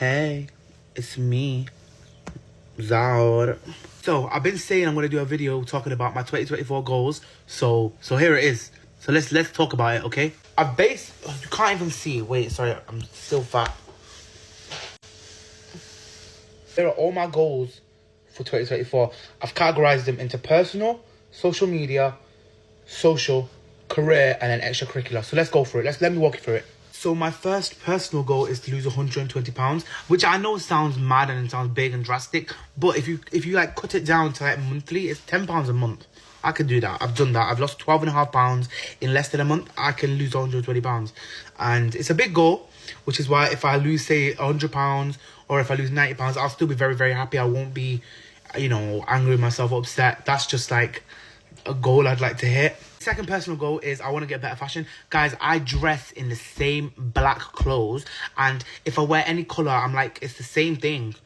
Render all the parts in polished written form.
Hey, it's me, Zaur. So I've been saying I'm gonna do a video talking about my 2024 goals. So here it is. So let's talk about it, okay? You can't even see. Wait, sorry, I'm still fat. Here are all my goals for 2024. I've categorized them into personal, social media, social, career, and then extracurricular. So let's go for it. Let me walk you through it. So my first personal goal is to lose 120 pounds, which I know sounds mad and it sounds big and drastic, but if you like cut it down to like monthly, it's £10 a month. I can do that. I've done that. I've lost 12.5 pounds in less than a month. I can lose 120 pounds, and it's a big goal, which is why if I lose say 100 pounds or if I lose 90 pounds, I'll still be very, very happy. I won't be, angry with myself, upset. That's just like a goal I'd like to hit. Second personal goal is I want to get better fashion. Guys, I dress in the same black clothes, and if I wear any colour, I'm like, it's the same thing. Do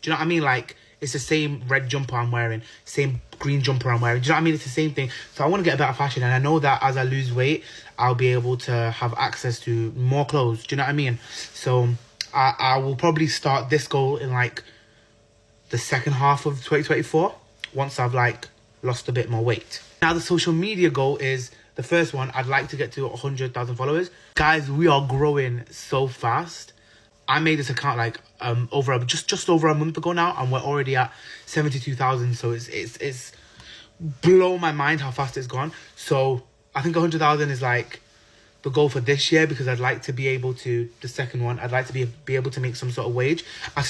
you know what I mean? Like, it's the same red jumper I'm wearing, same green jumper I'm wearing. Do you know what I mean? It's the same thing. So I want to get better fashion, and I know that as I lose weight, I'll be able to have access to more clothes. Do you know what I mean? So I will probably start this goal in like the second half of 2024 once I've like lost a bit more weight. Now the social media goal is the first one. I'd like to get to 100,000 followers. Guys, we are growing so fast. I made this account like just over a month ago now, and we're already at 72,000. So it's blown my mind how fast it's gone. So I think 100,000 is like the goal for this year, because I'd like to be able to, the second one, I'd like to be able to make some sort of wage. I'm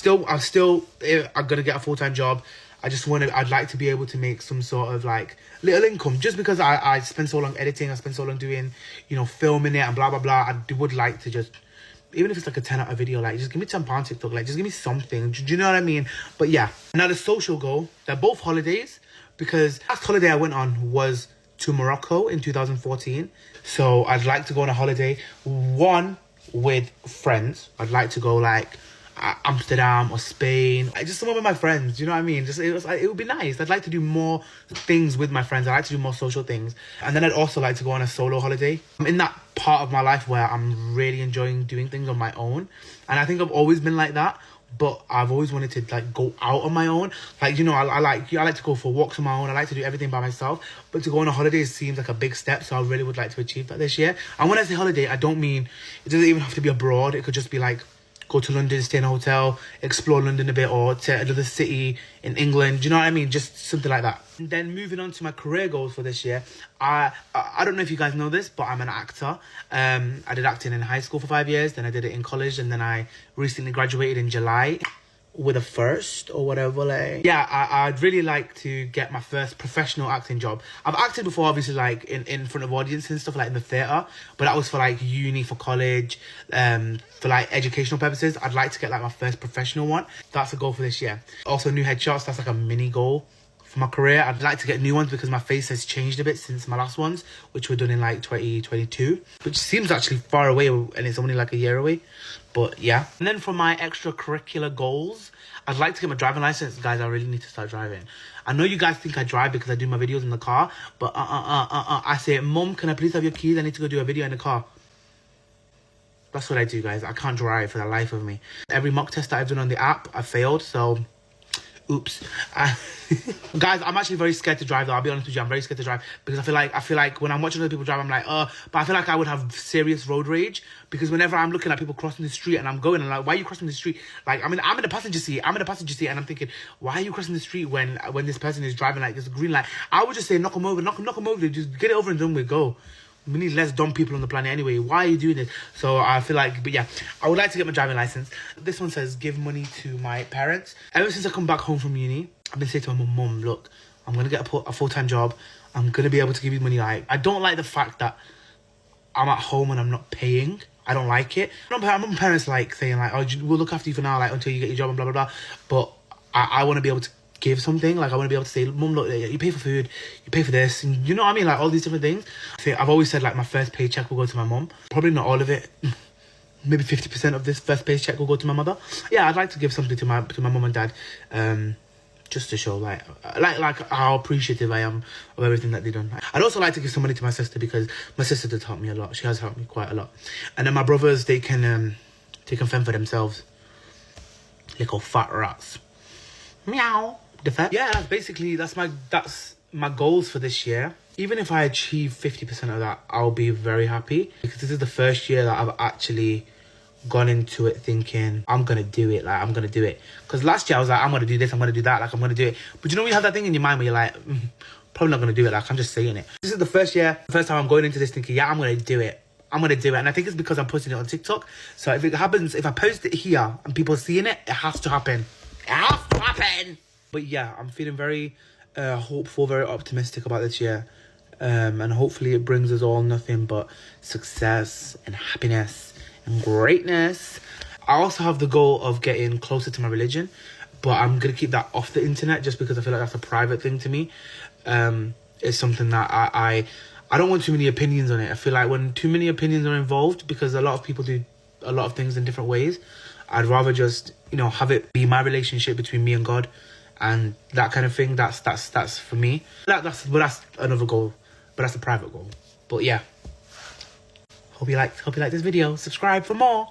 gonna get a full-time job. I'd like to be able to make some sort of like little income, just because I spend so long editing, I spend so long doing, filming it and blah, blah, blah. I would like to just, even if it's like a 10 out of video, like just give me £10 TikTok, like just give me something. Do you know what I mean? But yeah, now the social goal, they're both holidays, because last holiday I went on was to Morocco in 2014. So I'd like to go on a holiday, one with friends. I'd like to go like Amsterdam or Spain, just somewhere with my friends. You know what I mean? It would be nice. I'd like to do more things with my friends. I like to do more social things, and then I'd also like to go on a solo holiday. I'm in that part of my life where I'm really enjoying doing things on my own, and I think I've always been like that. But I've always wanted to like go out on my own. Like, I like to go for walks on my own. I like to do everything by myself. But to go on a holiday seems like a big step. So I really would like to achieve that this year. And when I say holiday, I don't mean, it doesn't even have to be abroad. It could just be like, go to London, stay in a hotel, explore London a bit, or to another city in England. Do you know what I mean? Just something like that. And then moving on to my career goals for this year, I don't know if you guys know this, but I'm an actor. I did acting in high school for 5 years, then I did it in college, and then I recently graduated in July with a first or whatever. Like, yeah, I'd really like to get my first professional acting job. I've acted before, obviously, like in front of audiences and stuff, like in the theatre, but that was for like uni, for college, for like educational purposes. I'd like to get like my first professional one. That's a goal for this year. Also, new headshots. That's like a mini goal for my career. I'd like to get new ones because my face has changed a bit since my last ones, which were done in like 2022, which seems actually far away, and it's only like a year away. But yeah. And then for my extracurricular goals, I'd like to get my driving license. Guys, I really need to start driving. I know you guys think I drive because I do my videos in the car, but I say, Mum, can I please have your keys? I need to go do a video in the car. That's what I do, guys. I can't drive for the life of me. Every mock test that I've done on the app, I failed, so oops. Guys, I'm actually very scared to drive though. I'll be honest with you, I'm very scared to drive, because I feel like when I'm watching other people drive, I'm like, but I feel like I would have serious road rage, because whenever I'm looking at people crossing the street and I'm going, and like, why are you crossing the street? Like, I'm in the passenger seat, and I'm thinking, why are you crossing the street when this person is driving like there's a green light? I would just say, knock them over, just get it over and done with, go. We need less dumb people on the planet anyway. Why are you doing this? So I feel like, but yeah, I would like to get my driving license. This one says, give money to my parents. Ever since I come back home from uni, I've been saying to my mum, look, I'm going to get a full-time job. I'm going to be able to give you money. Like, I don't like the fact that I'm at home and I'm not paying. I don't like it. My parents like saying like, oh, we'll look after you for now, like until you get your job and blah, blah, blah. But I want to be able to give something. Like, I want to be able to say, Mum, look, you pay for food, you pay for this, and you know what I mean, like all these different things. So I've always said like my first paycheck will go to my mum. Probably not all of it. Maybe 50% of this first paycheck will go to my mother. Yeah, I'd like to give something to my mum and dad, just to show like how appreciative I am of everything that they've done. I'd also like to give some money to my sister, because my sister does help me a lot. She has helped me quite a lot. And then my brothers, they can fend for themselves. Little fat rats. Meow. Yeah, that's my goals for this year. Even if I achieve 50% of that, I'll be very happy, because this is the first year that I've actually gone into it thinking I'm gonna do it. Like, I'm gonna do it. Because last year I was like, I'm gonna do this, I'm gonna do that, like, I'm gonna do it. But you know, you have that thing in your mind where you're like, probably not gonna do it. Like, I'm just saying it. This is the first time I'm going into this thinking, yeah, I'm gonna do it. I'm gonna do it. And I think it's because I'm posting it on TikTok. So if it happens, if I post it here and people are seeing it, it has to happen. It has to happen. But yeah, I'm feeling very hopeful, very optimistic about this year. And hopefully it brings us all nothing but success and happiness and greatness. I also have the goal of getting closer to my religion, but I'm gonna keep that off the internet just because I feel like that's a private thing to me. It's something that I don't want too many opinions on it. I feel like when too many opinions are involved, because a lot of people do a lot of things in different ways, I'd rather just, you know, have it be my relationship between me and God, and that kind of thing. That's for me. That's another goal, but that's a private goal. But yeah, hope you liked this video. Subscribe for more.